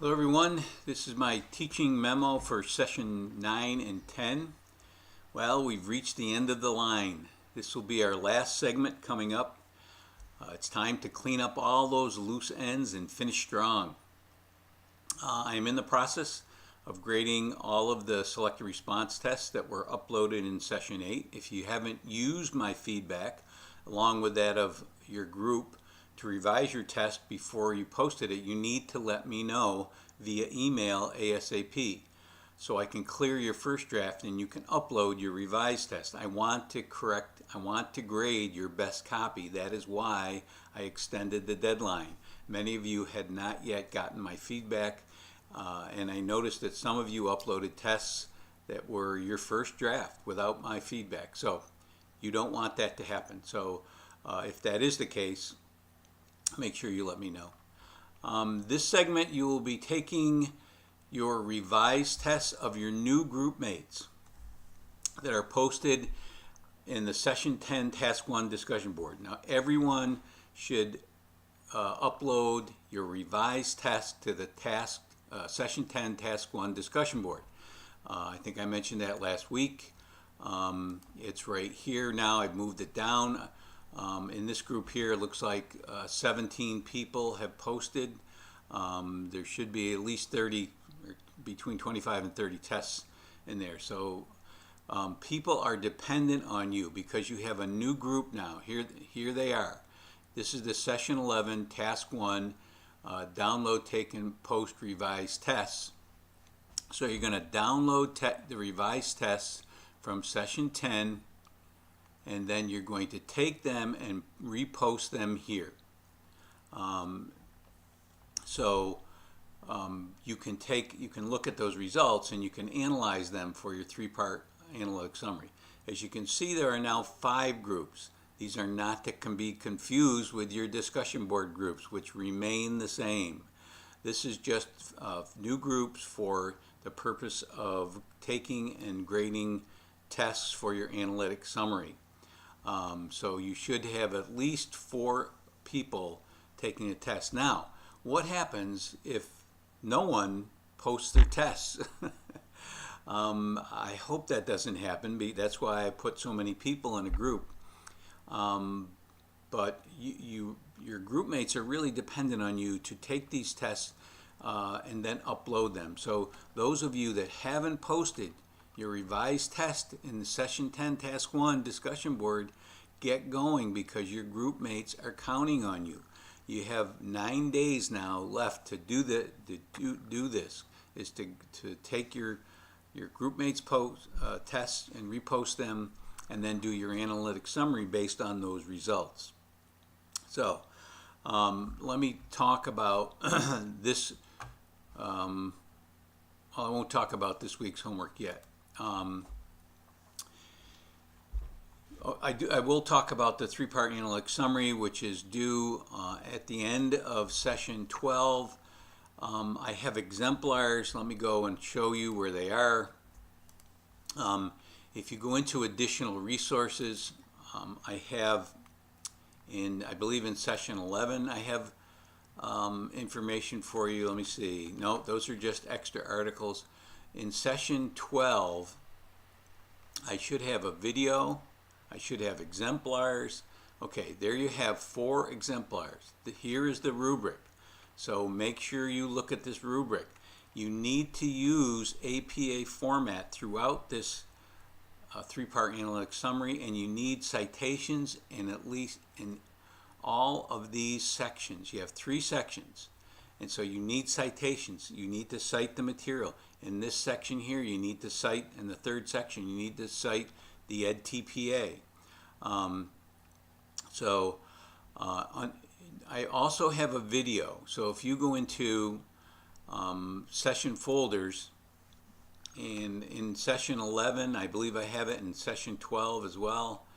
Hello everyone, this is my teaching memo for session 9 and 10. Well, we've reached the end of the line. This will be our last segment coming up. It's time to clean up all those loose ends and finish strong. I am in the process of grading all of the selected response tests that were uploaded in session 8. If you haven't used my feedback, along with that of your group, to revise your test before you posted it, you need to let me know via email ASAP so I can clear your first draft and you can upload your revised test. I want to grade your best copy. That is why I extended the deadline. Many of you had not yet gotten my feedback, and I noticed that some of you uploaded tests that were your first draft without my feedback. So you don't want that to happen. So if that is the case, make sure you let me know. This segment you will be taking your revised tests of your new group mates that are posted in the session 10 task 1 discussion board. Now everyone should upload your revised test to the session 10 task 1 discussion board. I think I mentioned that last week. It's right here now. I've moved it down. In this group here, it looks like 17 people have posted. There should be at least 30, or between 25 and 30 tests in there. So people are dependent on you because you have a new group now. Here they are. This is the session 11, task 1, download, take, and post revised tests. So you're going to download the revised tests from session 10, and then you're going to take them and repost them here. You can look at those results and you can analyze them for your 3-part analytic summary. As you can see, there are now 5 groups. These are not to be confused with your discussion board groups, which remain the same. This is just new groups for the purpose of taking and grading tests for your analytic summary. So you should have at least 4 people taking a test. Now, what happens if no one posts their tests? I hope that doesn't happen. That's why I put so many people in a group. But your group mates are really dependent on you to take these tests and then upload them. So those of you that haven't posted your revised test in the session 10 task 1 discussion board, get going because your group mates are counting on you. You have 9 days now left to do this, is to take your group mates tests and repost them and then do your analytic summary based on those results. So let me talk about this. I won't talk about this week's homework yet. I will talk about the 3-part analytic summary, which is due at the end of session 12. I have exemplars. Let me go and show you where they are. If you go into additional resources, I have I believe in session 11, I have information for you. Let me see. No, those are just extra articles. In session 12, I should have a video. I should have exemplars. Okay, there you have 4 exemplars. Here is the rubric. So make sure you look at this rubric. You need to use APA format throughout this 3-part analytic summary, and you need citations in at least in all of these sections. You have 3 sections, and so you need citations. You need to cite the material. In this section here, you need to cite, in the 3rd section, you need to cite the EdTPA. I also have a video. So if you go into session folders, and in session 11, I believe I have it in session 12 as well.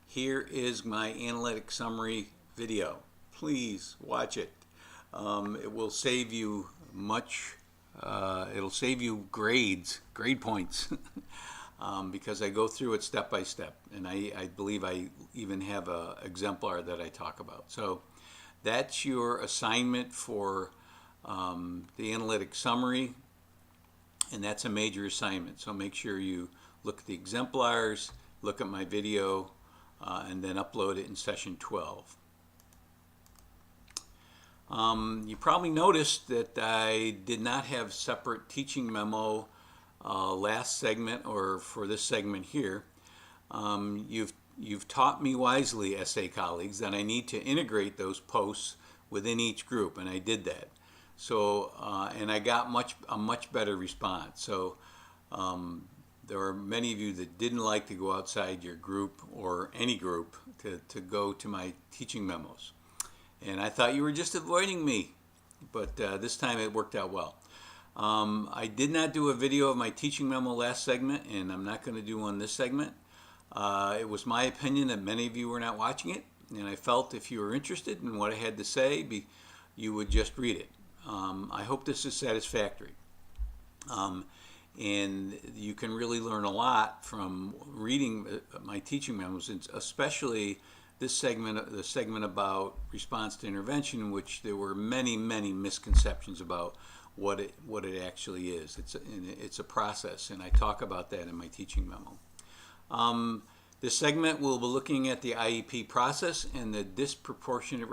Here is my analytic summary video. Please watch it. It will save you much. It'll save you grade points because I go through it step by step, and I believe I even have an exemplar that I talk about. So that's your assignment for the analytic summary, and that's a major assignment. So make sure you look at the exemplars, look at my video, and then upload it in session 12. You probably noticed that I did not have separate teaching memo last segment or for this segment here. You've taught me wisely, essay colleagues, that I need to integrate those posts within each group, and I did that. So, and I got a much better response. So, there are many of you that didn't like to go outside your group or any group to go to my teaching memos. And I thought you were just avoiding me, but this time it worked out well. I did not do a video of my teaching memo last segment, and I'm not going to do one this segment. It was my opinion that many of you were not watching it, and I felt if you were interested in what I had to say, you would just read it. I hope this is satisfactory. And you can really learn a lot from reading my teaching memos, especially this segment, the segment about response to intervention, in which there were many misconceptions about what it actually is. It's a process, and I talk about that in my teaching memo. This segment will be looking at the IEP process and the disproportionate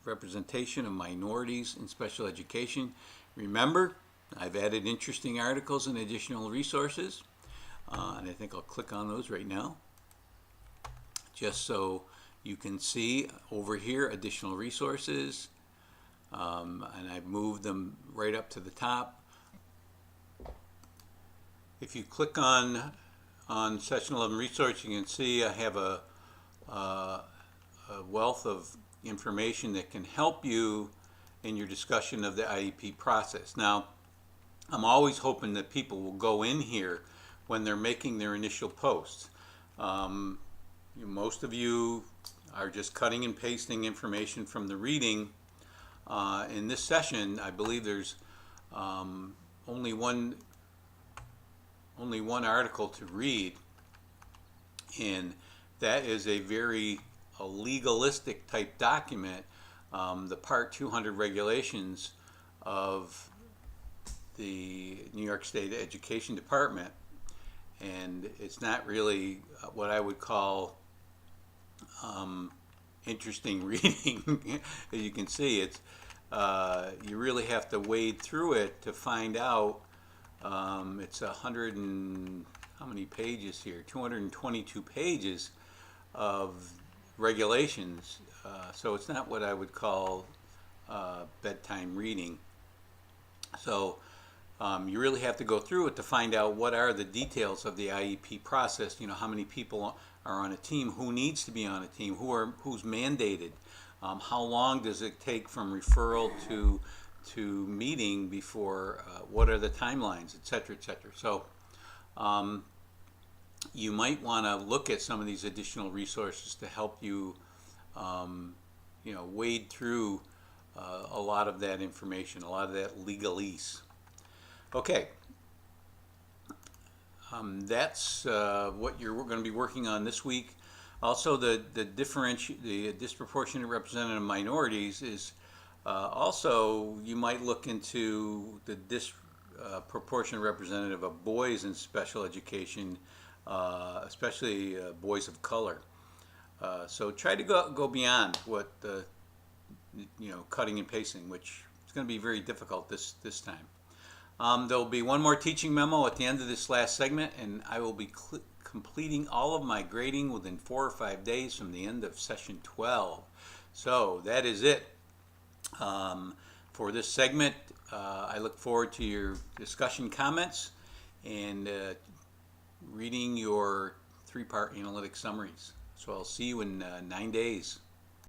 representation of minorities in special education. Remember, I've added interesting articles and additional resources, and I think I'll click on those right now, just so you can see over here additional resources, and I've moved them right up to the top. If you click on Session 11 Resource, you can see I have a wealth of information that can help you in your discussion of the IEP process. Now, I'm always hoping that people will go in here when they're making their initial posts. Most of you are just cutting and pasting information from the reading. In this session, I believe there's only one article to read, and that is a very legalistic type document, the Part 200 regulations of the New York State Education Department, and it's not really what I would call interesting reading. As you can see, it's you really have to wade through it to find out. It's 100 and how many pages here? 222 pages of regulations. So it's not what I would call bedtime reading. So you really have to go through it to find out what are the details of the IEP process. You know, how many people are on a team, who needs to be on a team, who's mandated, how long does it take from referral to meeting before, what are the timelines, et cetera, et cetera. So you might want to look at some of these additional resources to help you, wade through a lot of that information, a lot of that legalese. Okay, that's what we're going to be working on this week. Also, the disproportionate representative minorities is also, you might look into the disproportionate representative of boys in special education, especially boys of color. So try to go beyond what the cutting and pasting, which is going to be very difficult this time. There'll be one more teaching memo at the end of this last segment, and I will be completing all of my grading within 4 or 5 days from the end of session 12. So that is it for this segment. I look forward to your discussion comments and reading your 3-part analytic summaries. So I'll see you in 9 days.